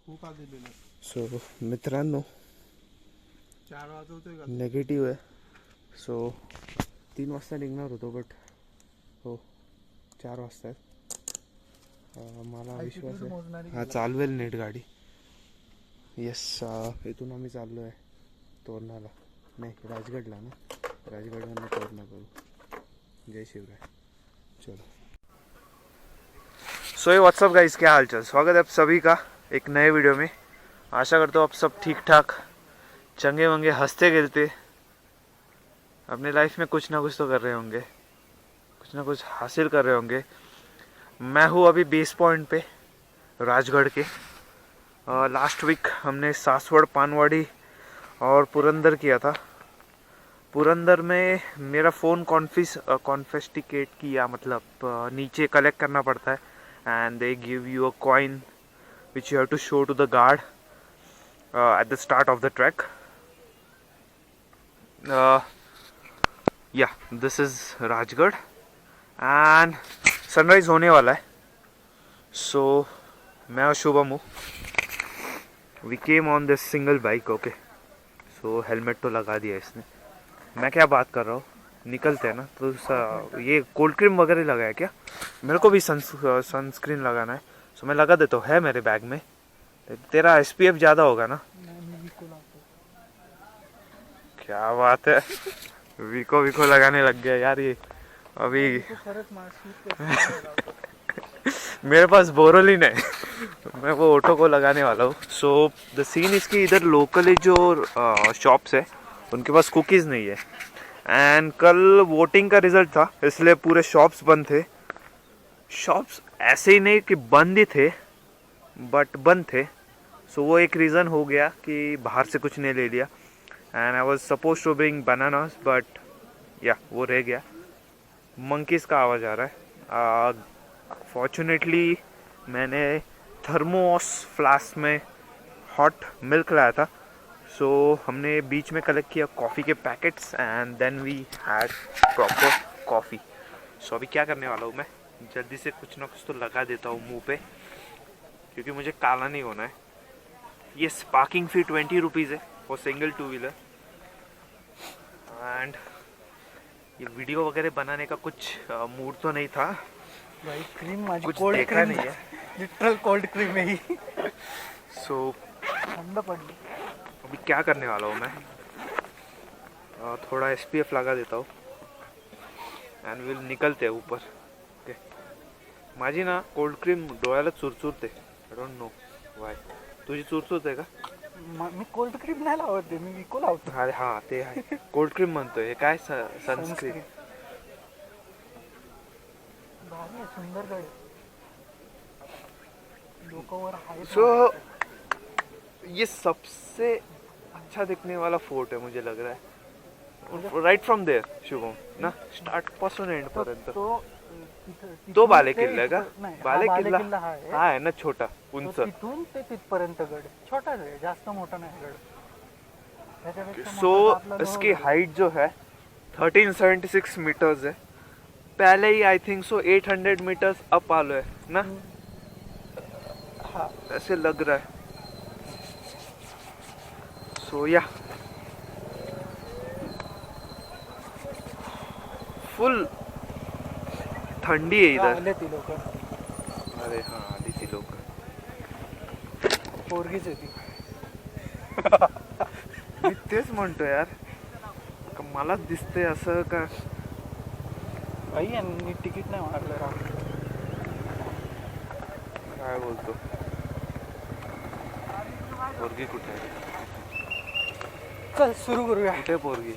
खूप आधी लिहिलं. सो मित्रांनो, 4 वाजवतोय का? नेगेटिव्ह आहे. सो 3 वाजता निघणार होतो, बट हो 4 वाजता आहेत. मला विश्वास आहे हा चालवेल नीट गाडी. येस, इथून आम्ही चाललो आहे तोरणाला, नाही राजगडला ना, राजगडवरून तोरणा करू. जय शिवराय. चलो. सो ये व्हाट्सअप गाइस, क्या हाल चाल, स्वागत है आप सभी का एक नए वीडियो में. आशा करता हूँ आप सब ठीक ठाक, चंगे वंगे, हंसते खेलते अपने लाइफ में कुछ ना कुछ तो कर रहे होंगे, कुछ ना कुछ हासिल कर रहे होंगे. मैं हूँ अभी बेस पॉइंट पे राजगढ़ के. लास्ट वीक हमने सासवड़, पानवाड़ी और पुरंदर किया था. पुरंदर में मेरा फ़ोन कॉन्फिस्टिकेट किया, मतलब नीचे कलेक्ट करना पड़ता है. And they give you a coin which you have to show to the guard at the start of the track. Yeah this is Rajgarh and sunrise होने वाला है. सो मैं और शुभम हूँ. We came on this single bike. Okay, so helmet तो लगा दिया इसने. मैं क्या बात कर रहा हूँ, निकलते हैं ना. तो ये कोल्ड क्रीम वगैरह लगाया क्या? मेरे को भी सनस्क्रीन लगाना है. सो मैं लगा देता हूँ, है मेरे बैग में. तेरा SPF ज़्यादा होगा ना? क्या बात है, विको लगाने लग गया यार ये अभी. मेरे पास बोरोलिन है. मैं वो ऑटो को लगाने वाला हूँ. सो द सीन इसकी इधर लोकली जो शॉप्स है उनके पास कुकीज़ नहीं है. एंड कल वोटिंग का रिजल्ट था, इसलिए पूरे शॉप्स बंद थे. शॉप्स ऐसे ही नहीं कि बंद ही थे, बट बंद थे. सो वो एक रीज़न हो गया कि बाहर से कुछ नहीं ले लिया. And I was suppose to bring bananas, but yeah वो रह गया. मंकीज़ का आवाज़ आ रहा है. फॉर्चुनेटली मैंने थर्मोस फ्लास्क में हॉट मिल्क लाया था. सो हमने बीच में कलेक्ट किया कॉफ़ी के packets and then we had proper coffee. So अभी क्या करने वाला हूँ मैं, जल्दी से कुछ ना कुछ तो लगा देता हूँ मुंह पे, क्योंकि मुझे काला नहीं होना है. ये पार्किंग फ़ी 20 रुपीज़ है फॉर सिंगल 2 व्हीलर. एंड ये वीडियो वगैरह बनाने का कुछ मूड तो नहीं था. भाई क्रीम माझी कुछ कोल्ड देखा क्रीम नहीं है. लिटरल कोल्ड क्रीम है ही. सो ठंड पडली. अभी क्या करने वाला हूँ मैं, थोड़ा SPF लगा देता हूँ एंड विल निकलते हैं ऊपर. ओके. माझी ना कोल्ड क्रीम डोळ्याला चुरचुरते. I don't know why. तुझी चुरचुरते का? मी कोल्ड क्रीम नाही लावते, मी विको लावतो. अरे हां, ते आहे. कोल्ड क्रीम म्हणतोय, हे काय सनस्क्रीन. भारी आहे, सुंदर गड. लोकांवर आहे. सो ये सबसे अच्छा दिखने वाला फोर्ट है मुझे लग रहा है. राइट फ्रॉम देयर शुभम ना, स्टार्ट पासून एंड पर्यंत. तो बाले किल्ला का? बाले किल्ला हा आहे ना, छोटा उंच. तिथून ते तिथपर्यंत गड छोटाच आहे, जास्त मोठा नाही गड. सो इसकी हाइट जो है 1376 मीटर्स है. पहले ही I think so 800 metres up आलो है ना. हाँ, ऐसे लग रहा है. सो या फुल थंडी आहे इधर. अरे हाँ, आली ती लोक. पोरगीच होती. मी तेच म्हणतो यार, मला दिसते असं का. आई यांनी तिकीट नाही मारलं राव. काय बोलतो, पोरगी कुठे आहे? चल सुरू करूया. कुठे पोरगी?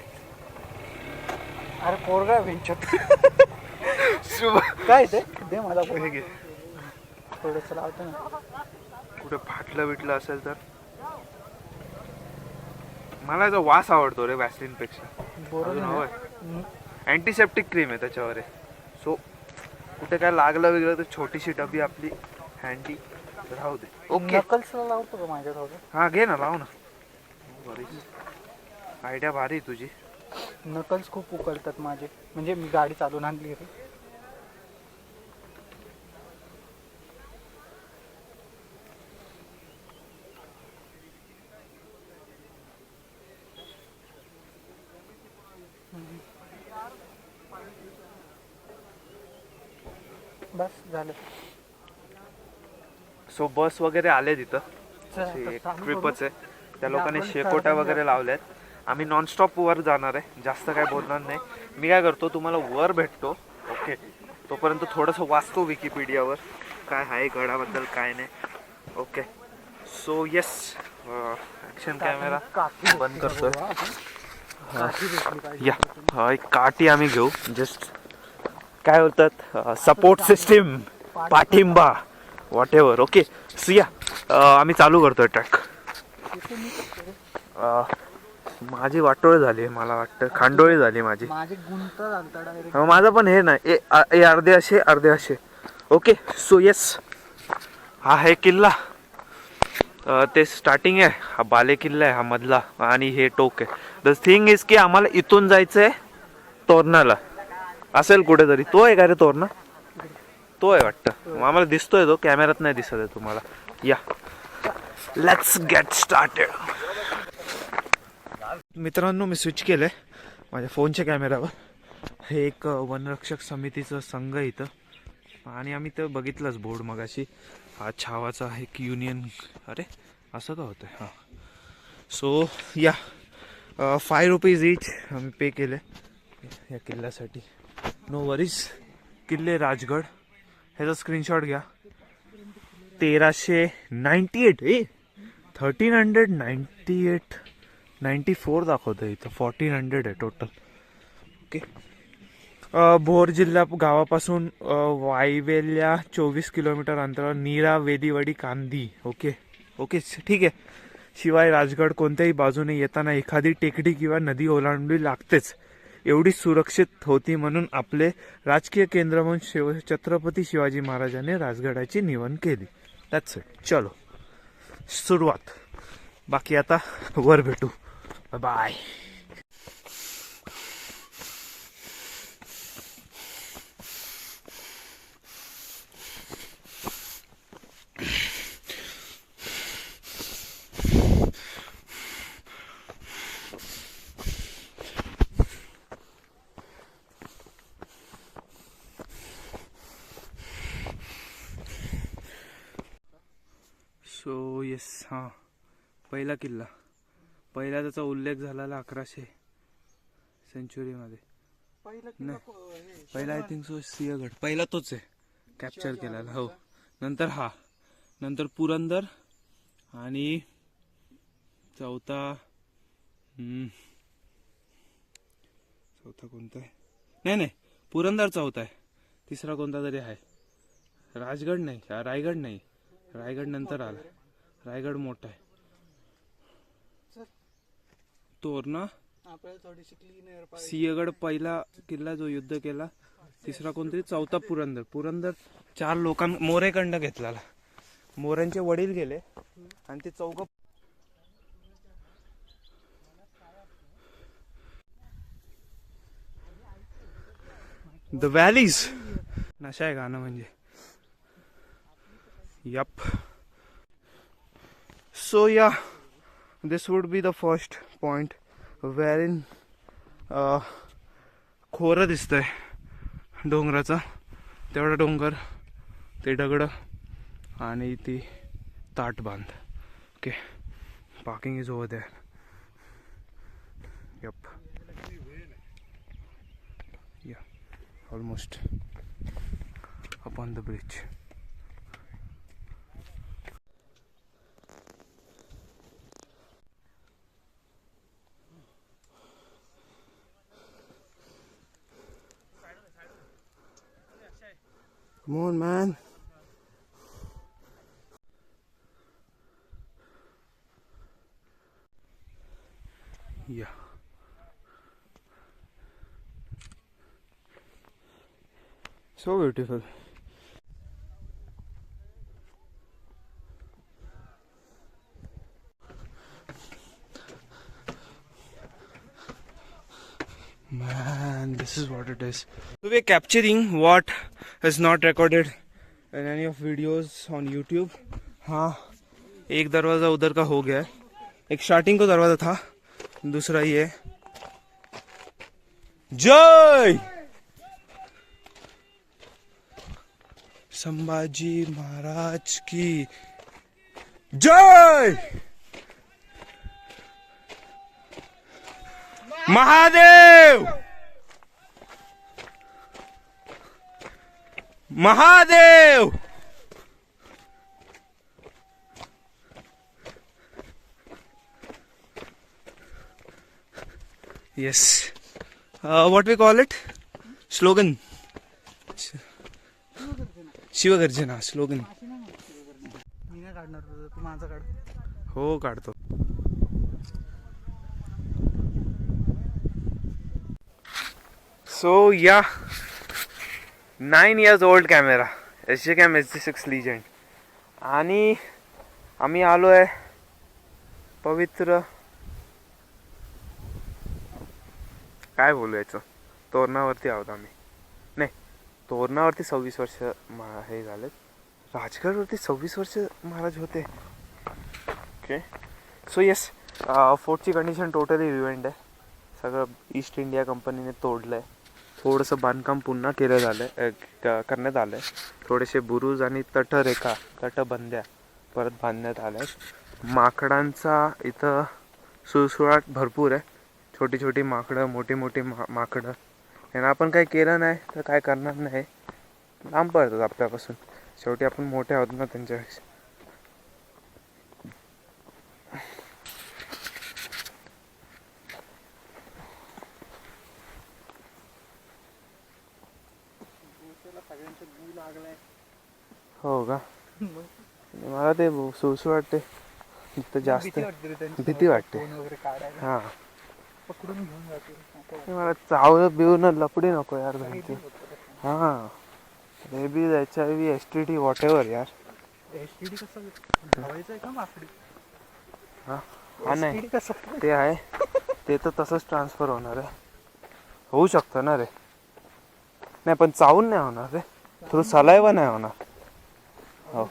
अरे पोरगा विंचत. शुभ काय ते दे मला हे घे. थोडंसं लावतो ना. कुठे फाटलं बिटलं असेल तर. मला याचा वास आवडतो रे वॅसलिन पेक्षा. बरोबर. अँटीसेप्टिक क्रीम आहे त्याच्यावर आहे. सो कुठे काय लागलं वेगळं तर छोटीशी डबी आपली हँडी राहू दे. ओके. नकल्सला लावतो का माझ्या थोडं? हा घे ना, लाव ना. आयडिया भारी तुझी. नकल्स खूप उकळतात माझे, म्हणजे मी गाडी चालून आणली रे. बस झालं. सो बस वगैरे आले तिथं. चला, आता चालू करू. ट्रिपच आहे. त्या म्हणजे लोकांनी आपल्याला शेकोट्या चढताना वगैरे जास्त- लावल्यात. आम्ही नॉनस्टॉप वर जाणार आहे, जास्त काय बोलणार नाही. मी काय करतो, तुम्हाला वर भेटतो. ओके, तोपर्यंत थोडंसं वाचतो विकिपीडियावर काय आहे गडाबद्दल काय नाही. Okay, so yes, action camera काठी बंद करतोय. काठी भेटली पाहिजे. या एक काठी आम्ही घेऊ, जस्ट काय बोलतात, सपोर्ट सिस्टीम, पाठिंबा, वॉट एव्हर. ओके, सो या आम्ही चालू करतोय ट्रॅक. तिथे मी करतो रे. माझी वाटोळी झाली, मला वाटतं खांडोळी झाली माझी. माझे गुंत झालता डायरेक्ट. माझं पण हे नाही, अर्धे असे अर्धे असे. ओके, सो येस, हा आहे किल्ला. ते स्टार्टिंग आहे, हा बाले किल्ला आहे, हा मधला, आणि हे टोक आहे. द थिंग इज की आम्हाला इथून जायचं आहे तोरणाला. असेल कुठेतरी, तो आहे का रे तोरणा? तो आहे वाटतं, आम्हाला दिसतोय, तो कॅमेऱ्यात नाही दिसत आहे तुम्हाला. या, लेट्स गेट स्टार्टेड. मित्रांनो, मी स्विच केलंय माझ्या फोनच्या कॅमेऱ्यावर. हे एक वनरक्षक समितीचं संघ आहे इथं, आणि आम्ही तर बघितलंच बोर्ड मगाशी. हा छावाचा एक युनियन. अरे असं का होतंय? हां, सो या 5 रुपीज इच आम्ही पे केले या किल्ल्यासाठी. No worries. किल्ले राजगड, ह्याचा स्क्रीनशॉट घ्या. 1398 1398 94 दाखवतं इथं. 1400 आहे टोटल. ओके, भोर जिल्हा गावापासून वायवेल्या 24 किलोमीटर अंतरावर नीरा, वेदीवाडी, कांदी. ओके ओके, ठीक आहे. शिवाय राजगड कोणत्याही बाजूने येताना एखादी टेकडी किंवा नदी ओलांडली लागतेच. एवढी सुरक्षित होती म्हणून आपले राजकीय केंद्र म्हणून छत्रपती शिवाजी महाराजांनी राजगडाची निवड केली. That's it. चलो सुरुवात. बाकी आता वर भेटू. बाय. सो येस, हां, पहिला किल्ला. पहिला त्याचा उल्लेख झालेला 1100 सेंचुरीमध्ये. पहिला आय थिंक सो सिंहगड पहिला तोच आहे कॅप्चर केलेला. हो, नंतर हा, नंतर पुरंदर, आणि चौथा कोणता आहे? नाही, पुरंदर चौथा आहे. तिसरा कोणता तरी आहे. राजगड नाही, रायगड नाही. रायगड नंतर आला. रायगड मोठा आहे. तोरणा, सिंहगड पहिला किल्ला जो युद्ध केला. तिसरा कोणतरी, चौथा पुरंदर. पुरंदर 4 मोरेकडनं घेतलेला. मोऱ्यांचे वडील गेले आणि ते चौघ. द व्हॅलीज, नशा आहे गाणं म्हणजे. Yup. So yeah, this would be the first point wherein खोरं दिसतंय डोंगराचा. तेवढा डोंगर, ते दगड आणि ती ताटबांध. Okay, parking is over there. Yup, yeah almost up on the bridge. Come on, man. Yeah. So beautiful. Man, this is what it is. So we're capturing what is not recorded in any of videos on YouTube. हाँ, एक दरवाज़ा उधर का हो गया है. एक starting को दरवाज़ा था, दूसरा ये. जय. संभाजी महाराज की जय. Mahadev Mahadev. Yes. What we call it? Slogan. Shivgarjana slogan. मी नाही काढणार तुझं, तू माझं काढ. हो काढतो. So yeah, 9 years old camera SJCam SD6 Legend. आणि आम्ही आलो आहे पवित्र, काय बोलू याचं, तोरणावरती आहोत आम्ही. नाही, तोरणावरती 26 वर्ष हे झालेत. राजगडवरती 26 वर्ष महाराज होते. ओके. सो येस, फोर्टची कंडिशन टोटली रिवेंड आहे. सगळं ईस्ट इंडिया कंपनीने तोडलं आहे. थोडंसं बांधकाम पुन्हा केलं झालं करण्यात आलं आहे. थोडेसे बुरुज आणि तटबंद्या परत बांधण्यात आल्या. माकडांचा इथं सुळसुळाट भरपूर आहे. छोटी छोटी माकडं, मोठी मोठी माकडं. यांना आपण काही केलं नाही तर काय करणार नाही, लांब पडतात आपल्यापासून. शेवटी आपण मोठे आहोत ना त्यांच्यापेक्षा. हो का? मला ते सुळसुळ वाटते तिथं जास्त भीती वाटते. हा, पकडून घेऊन जाते. मला चावलं बिवणं लपडी नको यार. हा, rabies, HIV, STD what ever यार. STD कसं धावायचं आहे का माकडी? हा नाही, STD कसं ते आहे, ते तर तसंच ट्रान्सफर होणार आहे. होऊ शकतं ना रे. नाही पण चावून नाही होणार रे, थ्रू सलायवा नाही होणार. हो.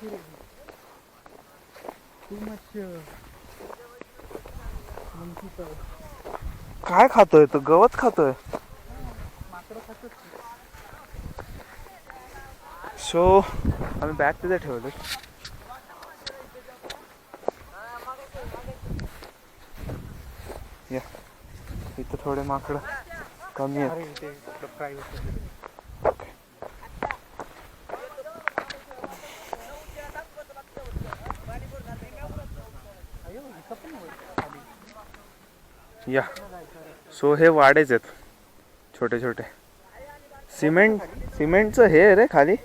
काय खातोय तो? गवत खातोय. सो आम्ही बॅग तिथे ठेवले. या इथं थोडे माकडं कमी आहेत. या सो हे वाडेच आहेत छोटे छोटे. सिमेंटचं हे आहे रे खाली.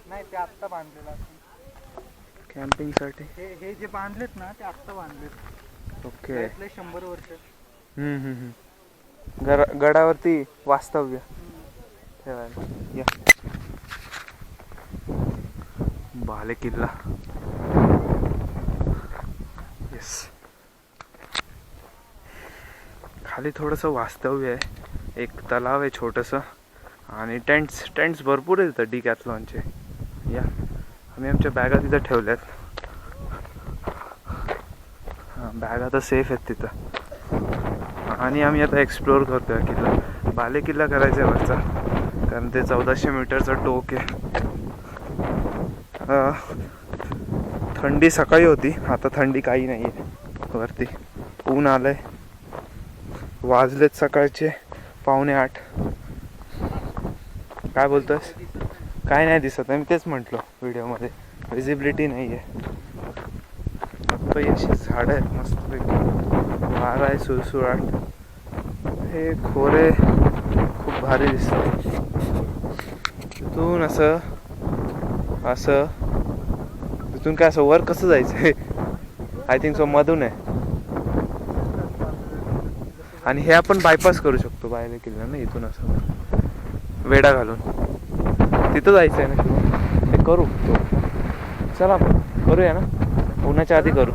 नाही, ते आत्ता बांधलेलं कॅम्पिंग साठी. हे जे बांधलेत ना ते आत्ता बांधलेत. ओके. 100 वर्ष. गडावरती वास्तव्य ठेवायला. या बाले किल्ला. येस, खाली थोडंसं वास्तव्य आहे. एक तलाव आहे छोटंसं आणि टेंट्स भरपूर आहेत तिथं डिकॅथलॉनचे. या आम्ही आमच्या बॅगा तिथं ठेवल्यात. हां, बॅगा तर सेफ आहेत तिथं. आणि आम्ही आता एक्सप्लोअर करतोय किल्ला. बाले किल्ला करायचा आहे वरचा, कारण ते 1400 मीटरचं टोक आहे. थंडी सकाळी होती, आता थंडी काही नाही आहे वरती. ऊन आलंय. वाजलेत सकाळचे 7:45. काय बोलतोस? काय नाही दिसत आहे, मी तेच म्हटलो व्हिडिओमध्ये. विजिबिलिटी नाही आहे. फक्त अशी झाडं आहेत मस्तपैकी. वारा आहे सुळसुळाट. हे खोरे खूप भारी दिसतात. तिथून असं तिथून काय असं वर कसं जायचं आहे? आय थिंक सो मधून आहे. आणि हे आपण बायपास करू शकतो बाहेर किल्ला ना, इथून असं वेडा घालून तिथं जायचं आहे ना किंवा ते करू. चला करूया ना, उन्हाच्या आधी करू.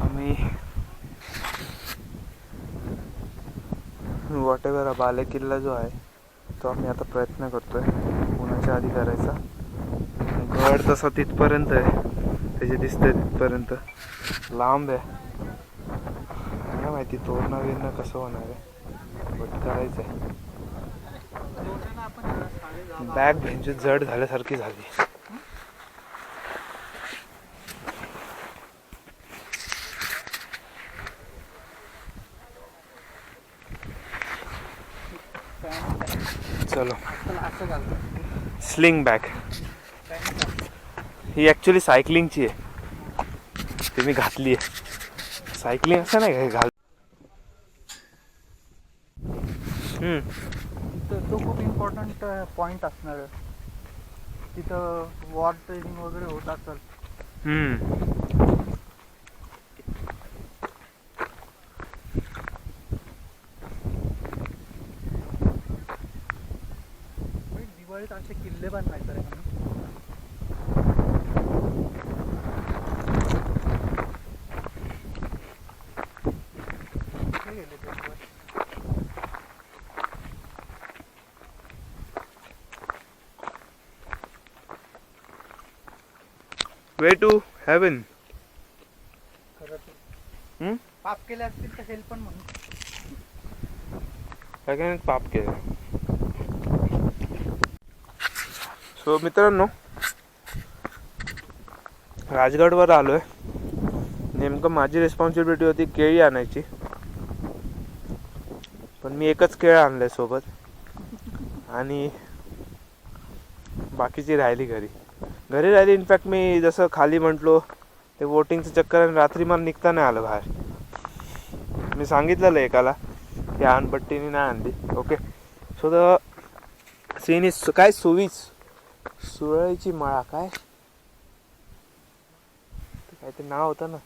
आम्ही वॉटेवर बाले किल्ला जो आहे तो आम्ही आता प्रयत्न करतोय उन्हाच्या आधी करायचा. गड तसा तिथपर्यंत आहे, त्याचे दिसतंय तिथपर्यंत. लांब आहे. काय माहिती तोरणं बिरणं कसं होणार आहे, बट करायचं आहे. बॅग भेंजी जड झाल्यासारखी झाली. चलो स्लिंग बॅग ही ॲक्च्युली सायकलिंगची आहे, ती मी घातली आहे. सायकलिंग असं नाही काय घाल. तो खूप इम्पॉर्टंट पॉइंट असणार तिथं, वॉर ट्रेनिंग वगैरे होत असेल. दिवाळीत असे किल्ले बांधायचे रे म्हणून. कुठे गेले ते? Way to heaven. खरंच पाप केले असतील तर हेल्प पण म्हणून. काय पाप केलं. सो मित्रांनो, राजगडवर आलोय. नेमकं माझी रिस्पॉन्सिबिलिटी होती केळी आणायची, पण मी एकच केळ आणलंय सोबत आणि बाकीची राहिली घरी राहिली. इनफॅक्ट मी जसं खाली म्हटलो ते वोटिंगचं चक्कर, आणि रात्री मला निघता नाही आलं बाहेर. मी सांगितलेलं एकाला की आणपट्टीने नाही आणली. Okay, so the scene is काय सुरळीची माळा, काय ते नाव होतं ना.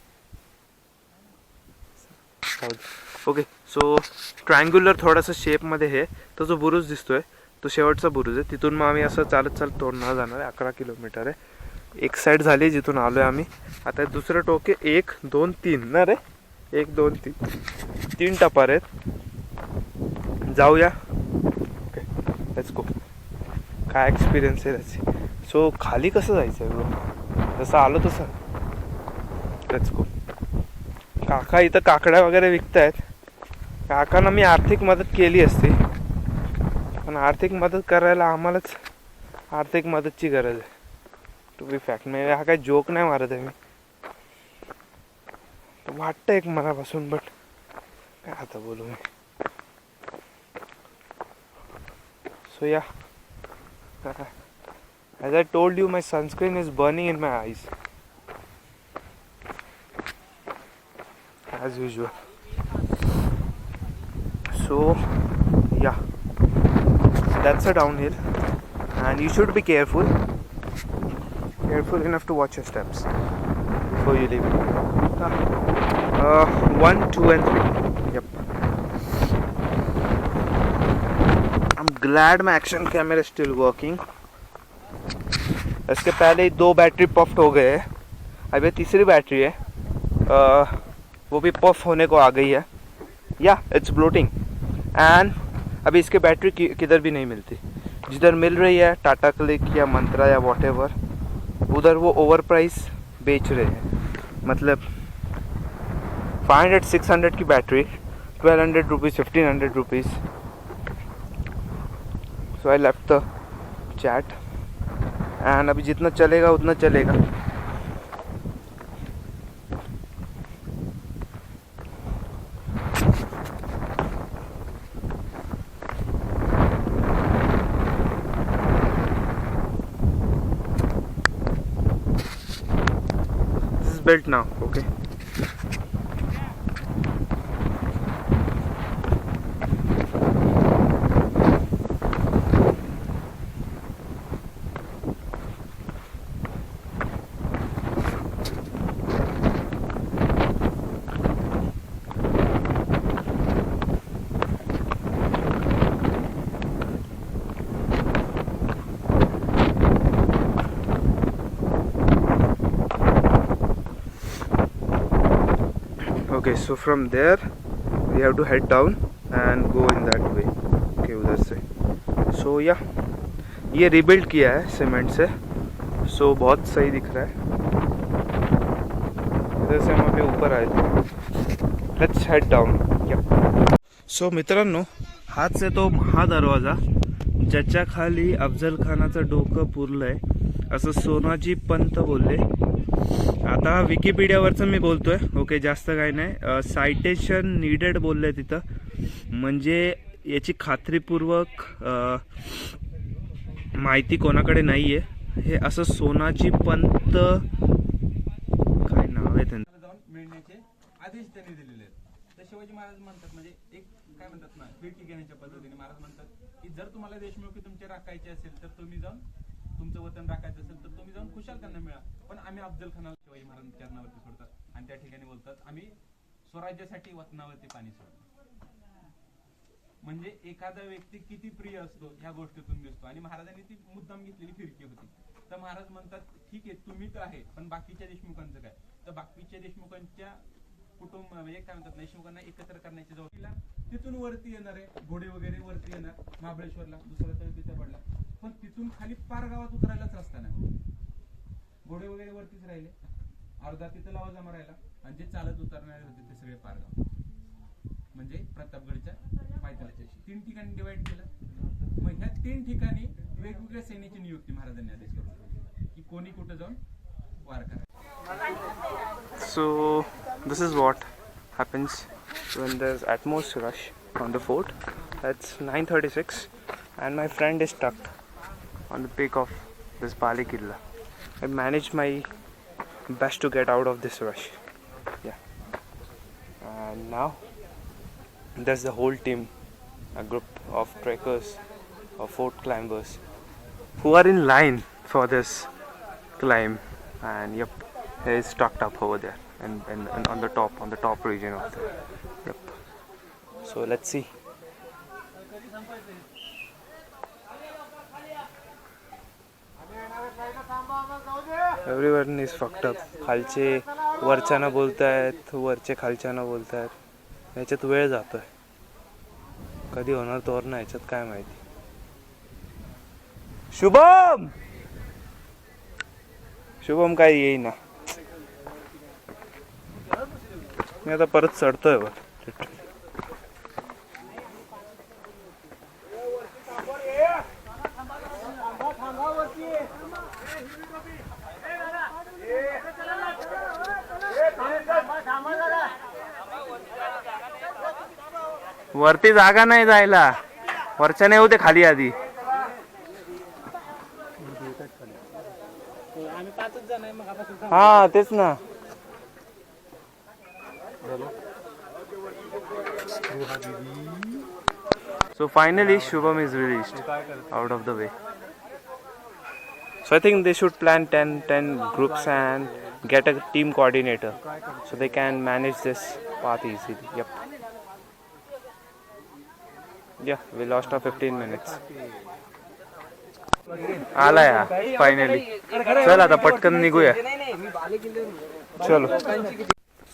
ओके, सो ट्रायंग्युलर थोडासा शेपमध्ये हे तो जो बुरुज दिसतोय तो शेवटचा बुरुज आहे. तिथून मग आम्ही असं चालत तोडणार जाणार आहे. 11 किलोमीटर आहे. एक साईड झाली जिथून आलोय आम्ही. आता दुसरं टोके 1 2 3 ना रे, 1 2 3 टपार आहेत. जाऊया. Okay, let's go. काय एक्सपिरियन्स आहे त्याची. सो खाली कसं जायचं आहे ब्रो, जसं आलो तसं. Let's go. काका इथं काकड्या वगैरे विकतायत. काकांना मी आर्थिक मदत केली असती, पण आर्थिक मदत करायला आम्हालाच आर्थिक मदतची गरज आहे. टू बी फॅक्ट, म्हणजे हा काही जोक नाही मारत आहे मी. वाटतं एक मनापासून, बट काय आता बोलू मी. सो या, as I told you, my sunscreen is burning in my eyes as usual. So yeah, that's a downhill and you should be careful enough to watch your steps before you leave. 1 2 and 3. Yep, I'm glad my action camera is still working. इसके पहले 2 battery puffed हो गए हैं. अब ये तीसरी battery है, वो भी पफ होने को आ गई है. या इट्स ब्लोटिंग. एंड अभी इसके बैटरी किधर भी नहीं मिलती. जिधर मिल रही है टाटा क्लिक या मंत्रा या वॉटेवर, उधर वो ओवर प्राइस बेच रहे हैं. मतलब 500 600 की battery 1200 rupees 1500 rupees. So I left the chat end अभी जितना चलेगा उतना चलेगा. This is built now, okay. Okay, so from there we have to head down and go in that way. Okay, उधर से. So yeah, ये rebuild KIA है cement से. So बहुत सही दिख रहा है. इधर से हम अभी ऊपर आए थे. Let's head down. Yeah. So मित्रांनो, हाथ से तो हा दरवाज़ा ज्याच्या खाली अफजल खानाचं डोकं पुरलंय असं सोनाजी पंत बोलले. आता विकिपीडियावरचं मी बोलतोय, ओके, जास्त काही नाही. सायटेशन नीडेड बोलले तिथं, म्हणजे याची खात्रीपूर्वक माहिती कोणाकडे नाही आहे. हे असं सोनाजी पंत, काय नाव आहे त्यांचं, जाऊन मिळण्याचे आदेश त्यांनी दिलेले आहेत. तर शिवाजी महाराज म्हणतात, म्हणजे एक काय म्हणतात ना, भेटी घेण्याच्या पद्धतीने महाराज म्हणतात की जर तुम्हाला देशमुखी तुमचे राखायचे असेल तर तुम्ही जाऊन, तुमचं वतन राखायचं असेल तर तुम्ही जाऊन खुशाल त्यांना मिळा. पण आम्ही अफजल खानाला शिवाजी महाराज चरणावरती सोडतात आणि त्या ठिकाणी बोलतात आम्ही स्वराज्यासाठी वतनावरती पाणी सोडतो. म्हणजे एखादा व्यक्ती किती प्रिय असतो ह्या गोष्टीतून दिसतो. आणि महाराजांनी ती मुद्दाम घेतलेली फिरकी होती. तर महाराज म्हणतात ठीक आहे तुम्ही तर आहे, पण बाकीच्या देशमुखांचं काय. तर बाकीच्या देशमुखांच्या कुटुंब म्हणजे काय म्हणतात देशमुखांना एकत्र करण्याची जबाबदारी तिथून वरती येणार आहे. घोडे वगैरे वरती येणार महाबळेश्वरला, दुसरा तळ तिथे पडला, पण तिथून खाली पार गावात उतरायलाच रस्ता नाही. घोडे वगैरे वरतीच राहिले, अर्धा तिथं लावा जमा राहिला, आणि जे चालत उतरणारे होते ते सगळे पारगाव, म्हणजे प्रतापगडच्या पायथ्याशी 3 ठिकाणी डिवाइड केलं. मग ह्या 3 ठिकाणी वेगवेगळ्या सैन्याची नियुक्ती महाराजांनी आदेश करून की कोणी कुठं जाऊन वार करा. So this is what happens when there's utmost rush on the fort. It's 9:36 and my friend is stuck on the peak of this Bali Killa. I managed my best to get out of this rush. Yeah. And now there's the whole team, a group of trekkers, of fort climbers who are in line for this climb. And yep, he is tucked up over there and on the top region of there. Yep. So let's see. Everyone is fucked up. खालचे वरच्याना बोलतायत, वरचे खालच्याना बोलतायत. याच्यात वेळ जातोय, कधी होणार तोवर ना याच्यात काय माहिती. शुभम शुभम काय येईना. मी आता परत चढतोय बघ. वरती जागा नाही जायला, वरच्याने येऊ दे खाली आधी. हा तेच ना. So finally Shubham is released out of the way. So I think they should plan 10 groups and get a team coordinator so they can manage this path easily. Yep. Yeah, we lost our 15 minutes. आला या finally. चल आता पटकन निघूया. चलो.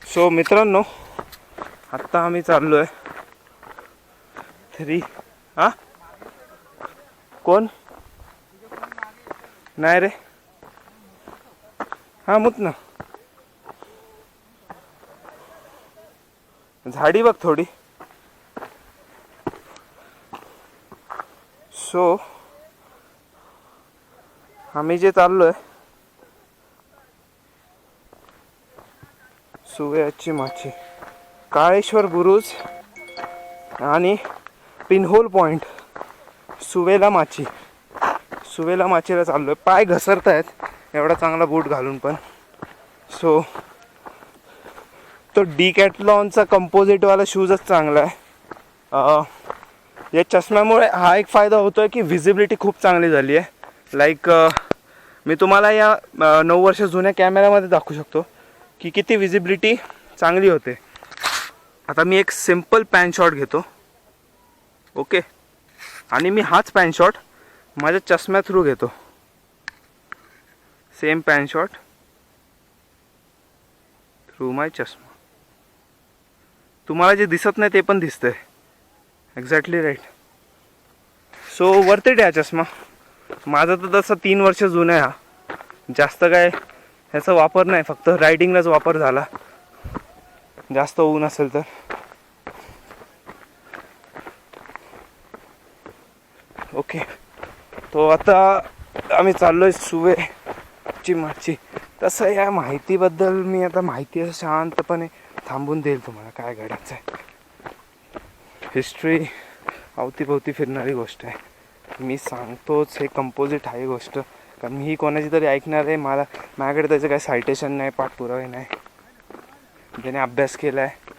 So मित्रांनो, आता आम्ही चाललोय 3. हा कोण नाही रे. हा मुत ना, झाडी बघ थोडी. सो आम्ही जे चाललोय सुवेची माची, काळेश्वर बुरुज आणि पिनहोल पॉइंट, सुवेला माची. सुवेला माचीला चाललोय. पाय घसरतायत एवढा चांगला बूट घालून पण. सो तो डिकॅथलॉनचा कंपोजिटवाला शूजच चांगला आहे. या चष्म्यामुळे हा एक फायदा होतोय की व्हिजिबिलिटी खूप चांगली झाली आहे. लाईक मी तुम्हाला या 9 वर्ष जुन्या कॅमेऱ्यामध्ये दाखवू शकतो की किती व्हिजिबिलिटी चांगली होते. आता मी एक सिम्पल पॅन शॉट घेतो, ओके, आणि मी हाच पॅन शॉट माझ्या चष्म्या थ्रू घेतो. Same pan shot through my चष्मा. तुम्हाला जे दिसत नाही ते पण दिसतंय. Exactly right. So worth it. हा चष्मा माझा तर तसं 3 वर्ष जुना आहे. हा जास्त काय ह्याचा वापर नाही, फक्त रायडिंगलाच वापर झाला, जास्त ऊन असेल तर. ओके, तो आता आम्ही चाललोय सुवेची माची. तसं या माहितीबद्दल मी आता माहिती असं शांतपणे थांबून देईल तुम्हाला काय घडायचं आहे. हिस्ट्री अवतीभोवती फिरणारी गोष्ट आहे. मी सांगतोच, हे कंपोजिट आहे गोष्ट, कारण मी ही कोणाची तरी ऐकणार आहे. माझ्याकडे त्याचं काही सायटेशन नाही, पाठपुरावे नाही. त्याने अभ्यास केला आहे,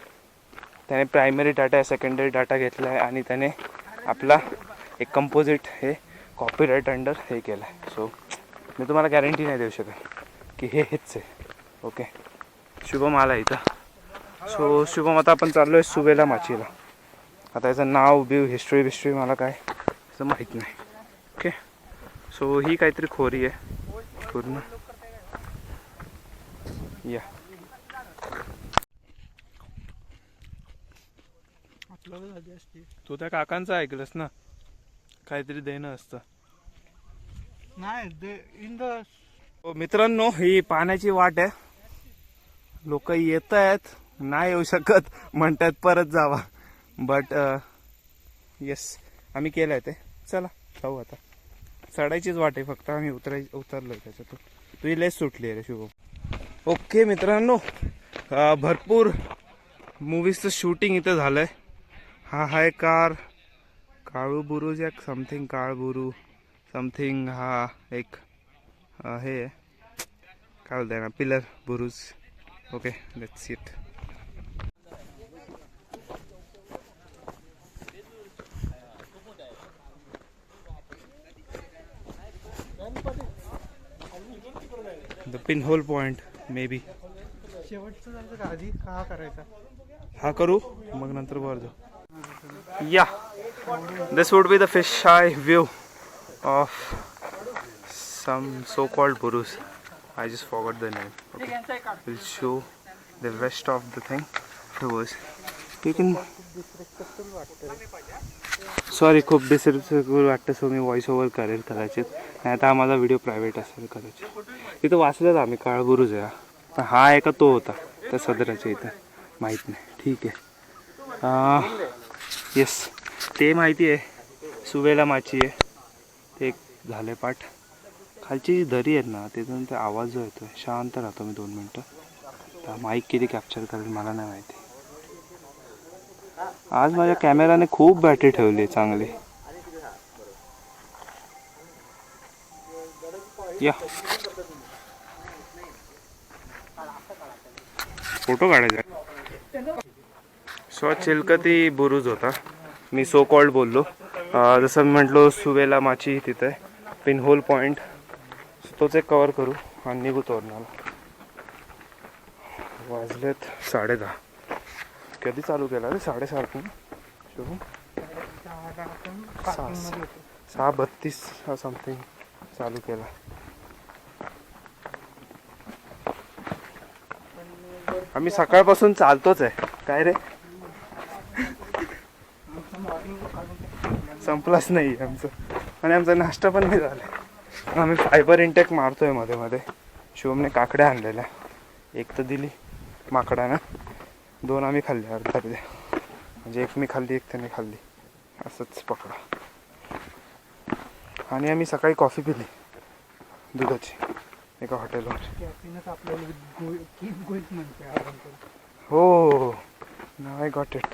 त्याने प्रायमरी डाटा सेकंडरी डाटा घेतला आहे आणि त्याने आपला एक कंपोजिट हे कॉपीराईट अंडर हे केलं आहे. सो मी तुम्हाला गॅरंटी नाही देऊ शकत की हे हेच आहे. ओके, शुभम आला इथं. सो शुभम, आता आपण चाललो आहे सुवेला माचीला. आता याचं नाव बिव हिस्ट्री मला काय असं माहीत नाही. ओके, सो ही काहीतरी खोरी आहे पूर्ण. या तू त्या काकांचं ऐकलंस ना, काहीतरी देणं असतं. नाही इन द मित्रांनो, ही पाण्याची वाट आहे. लोक येत आहेत, नाही येऊ शकत म्हणतात परत जावा. बट येस, आम्ही केलं आहे ते. चला जाऊ आता. चढायचीच वाट आहे फक्त, आम्ही उतरलोय त्याच्यातून. तुझी लेस सुटली आहे रे शुभम. ओके मित्रांनो, भरपूर मूवीजचं शूटिंग इथं झालंय. हा आहे काळू बुरुज या समथिंग, काळबुरू समथिंग. हा एक हे काय बोलताय ना, पिलर बुरुज. Okay, let's it. The pinhole point may be. शेवटचं जायचं का आधी का करायचा? हा करू, मग नंतर वर जाऊ. Yeah, this would be the fish eye view of some so-called burus. I just forgot the name. Okay, we'll show the rest of the thing afterwards. You can. Sorry, खूप डिसरेस्पेक्टफुल वाटतं, सो मी voice over करेल कदाचित. नाही तर आम्हाला video private असेल कदाचित. तिथं वाचलं आम्ही काळबुरुज आहे. पण हा आहे का तो होता त्या सदराच्या इथं माहीत नाही. ठीक आहे. येस, ते माहिती आहे. सुवेला माची आहे ते एक झाले पाठ. खालची जी दरी आहेत ना, तिथून ते आवाज जो येतो, शांत राहतो मी 2 मिनटं. तर माईक किती कॅप्चर करेल मला नाही माहिती. आज माझ्या कॅमेराने खूप बॅटरी ठेवली आहे चांगली. या फोटो काढायचा. सो चिलकती बुरुज होता, मी सो कॉल्ड बोललो. जसं मी म्हटलो, सुवेला माची तिथे आहे, पिनहोल पॉईंट. तोच एक कवर करू आणि निघू तोरणाला. वाजलेत 10:30. कधी चालू केला रे? 7:30 शुभम? 6:32 समथिंग चालू केला. आम्ही सकाळपासून चालतोच आहे. काय रे, संपलाच नाही आमचं. आणि आमचा नाश्ता पण नाही झाला. आम्ही फायबर इंटेक मारतोय मध्ये मध्ये. शिवमने काकड्या आणलेल्या, एक तर दिली माकडानं, 2 आम्ही खाल्ल्या अर्ध्या. म्हणजे एक मी खाल्ली, एक त्याने खाल्ली, असंच पकडा. आणि आम्ही सकाळी कॉफी पिली दुधाची एका हॉटेलवर. हो, नाव आय गॉट इट.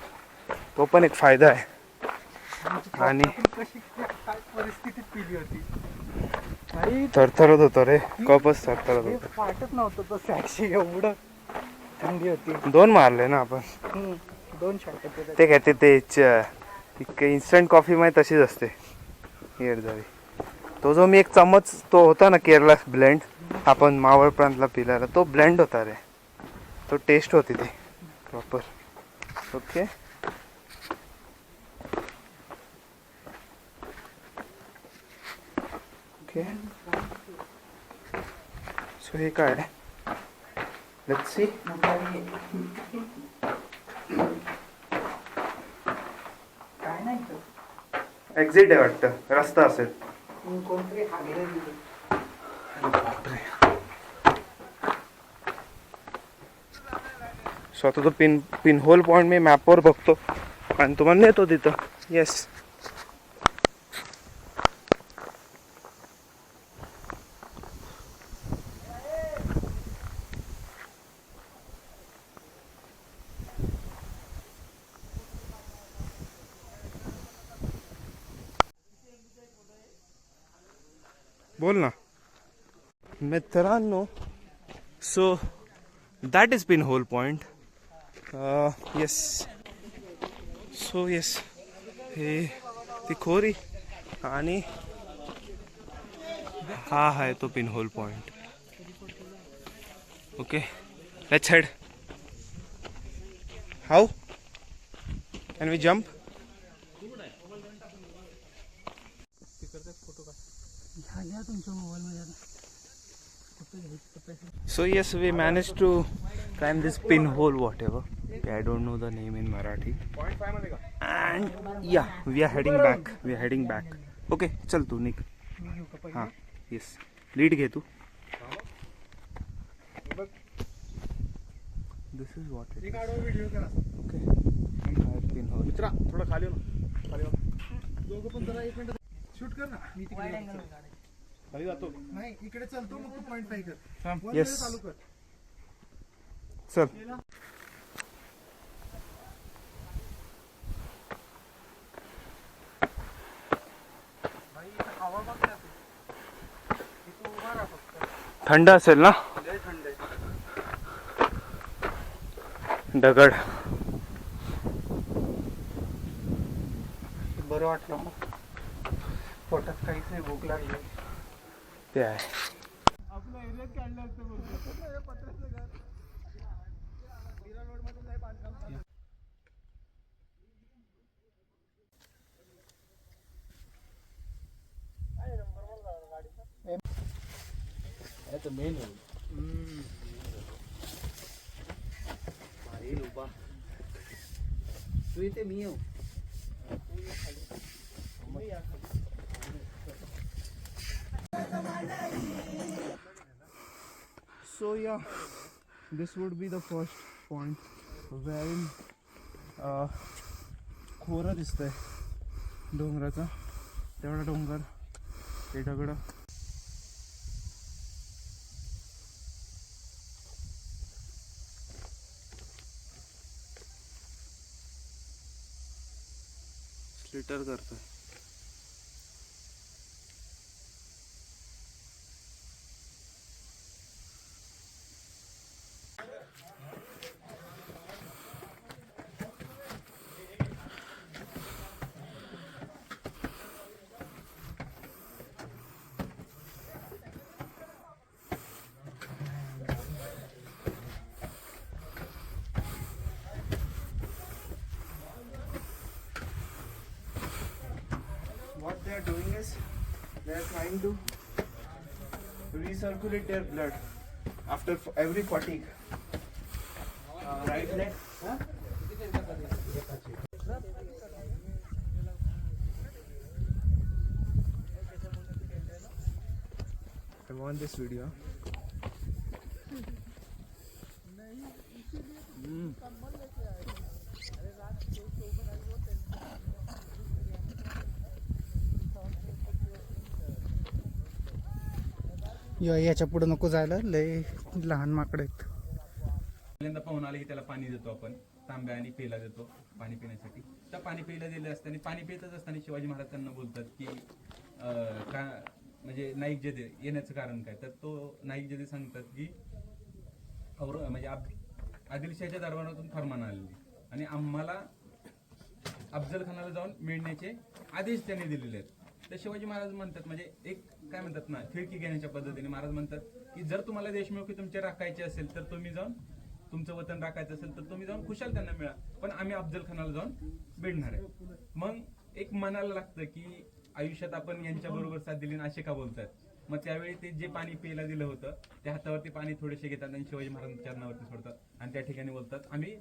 तो पण एक फायदा आहे. आणि परिस्थितीत पिली होती, थरथरत होतो रे, कपच थरथरत होतो. वाटत नव्हतं तो सॅक्शी एवढं थंडी होती. 2 मारले ना आपण. 2 शॉट ते काय ते इन्स्टंट कॉफी मध्ये तशीच असते येर जावी. तो जो मी एक चमच तो होता ना केरला ब्लेंड, आपण मावळ प्रांतला पिलायला, तो ब्लेंड होता रे. तो टेस्ट होती ती प्रॉपर. Okay, okay. सो हे काय, लेट्स सी. काय नाही एक्झिट आहे वाटतं, रस्ता असेल. कोणतरी सो आता तो पिनहोल पॉईंट मी मॅपवर बघतो आणि तुम्हाला नेतो तिथं. येस, बोल ना मित्रांनो. So that is pin hole point. Yes. So yes, हे ती खोरी आणि हा आहे तो pin hole point. Okay, let's head. How can we jump? So yes, we managed to climb this pinhole, whatever. Okay, I don't know the name in Marathi. And yeah, we are heading back. We are heading back. Okay, चल तू निक. हाँ, yes. Lead घे तू. This is what it is. Okay. Pinhole. मित्रा थोडं खाली हो ना, खाली हो. दोघं पण जरा एक मिनिट शूट कर ना. मी तिकडे खाली जातो. नाही इकडे चलतो मग तू पॉइंट फाय कर. Yes. चालू कर. चल. थंड असेल ना. दगड. बरं वाटलं मग. पोटात काहीच नाही, भूक लागली. ते आहे. आपल्या एरियात काढलं असतं बोलतो. पत्र्याचं घर. मीरा रोड मध्ये नाही बांधकाम चालू. तू इथे मी येऊ. So yeah, this would be the first point wherein खोरं दिसतंय डोंगराचा. तेवढा डोंगर, ते दगड. स्लिटर करतोय. What they are doing is they are trying to recirculate their blood after every fatigue. Right leg. Huh? I want this video. याच्या पुढे नको जायला, लय लहान माकड आहेत. पहिल्यांदा पाहून आले की त्याला पाणी देतो आपण, तांब्या आणि पेला देतो पाणी पिण्यासाठी. तर पाणी प्यायला दिले असताना, पाणी पितच असताना शिवाजी महाराज त्यांना बोलतात की का म्हणजे नाईक जदे येण्याचं कारण काय. तर तो नाईक जदे सांगतात की म्हणजे आदिलशाहीच्या दरबारातून फरमान आलेली आणि आम्हाला अफजल खानाला जाऊन मिळण्याचे आदेश त्यांनी दिलेले आहेत. तर शिवाजी महाराज म्हणतात, म्हणजे एक काय म्हणतात ना, खिळकी घेण्याच्या पद्धतीने महाराज म्हणतात की जर तुम्हाला देशमुखी तुमचे राखायचे असेल तर तुम्ही जाऊन, तुमचं वतन राखायचं असेल तर तुम्ही जाऊन खुशाल त्यांना मिळा, पण आम्ही अफजल खानाला जाऊन भेटणार आहे. मग एक मनाला लागतं की आयुष्यात आपण यांच्या बरोबर साथ दिली असे का बोलतात. मग त्यावेळी ते जे पाणी प्यायला दिलं होतं त्या हातावरती पाणी थोडेसे घेतात आणि शिवाजी महाराज चरणावरती सोडतात आणि त्या ठिकाणी बोलतात आम्ही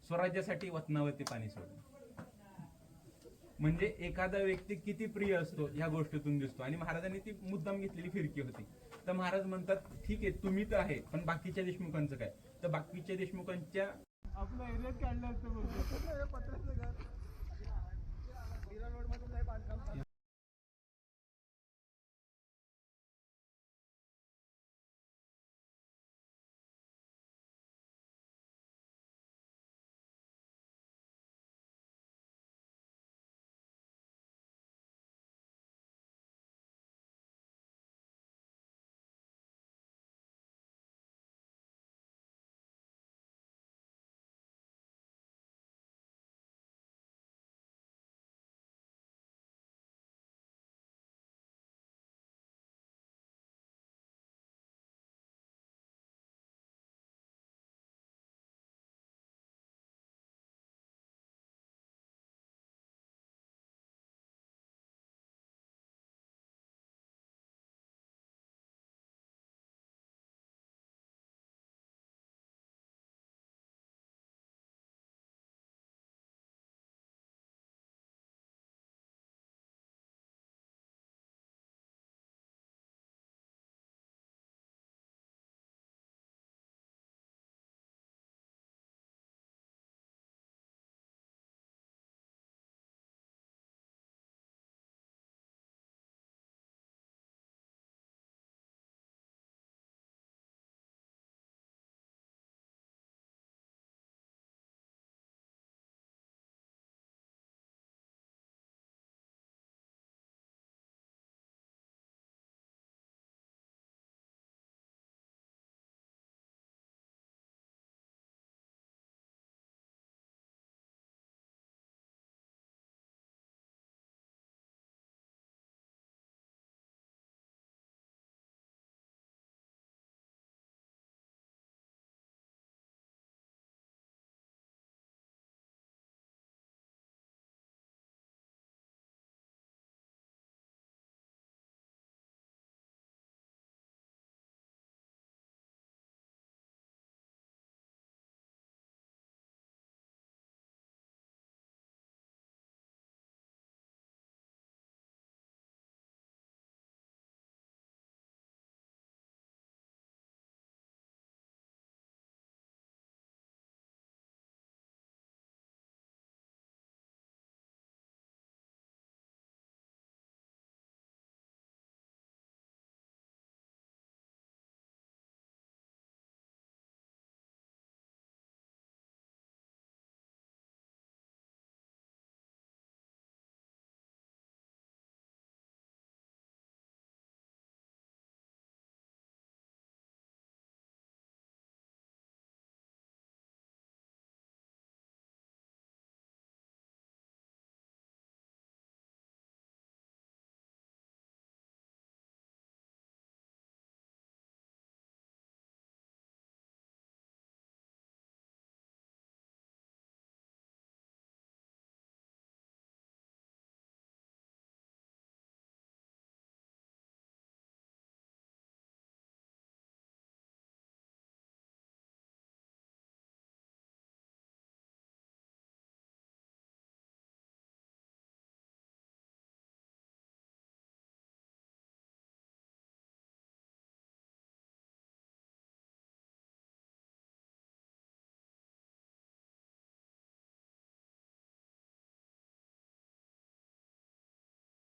स्वराज्यासाठी वतनावरती पाणी सोडलं. म्हणजे एखादा व्यक्ती किती प्रिय असतो ह्या गोष्टीतून दिसतो. आणि महाराजांनी ती मुद्दाम घेतलेली फिरकी होती. तर महाराज म्हणतात ठीक आहे तुम्ही तर आहे, पण बाकीच्या देशमुखांचं काय. तर बाकीच्या देशमुखांच्या आपल्या एरियात काढलं असतं बोलतो. पत्र्याचं घर. मीरा रोड मध्ये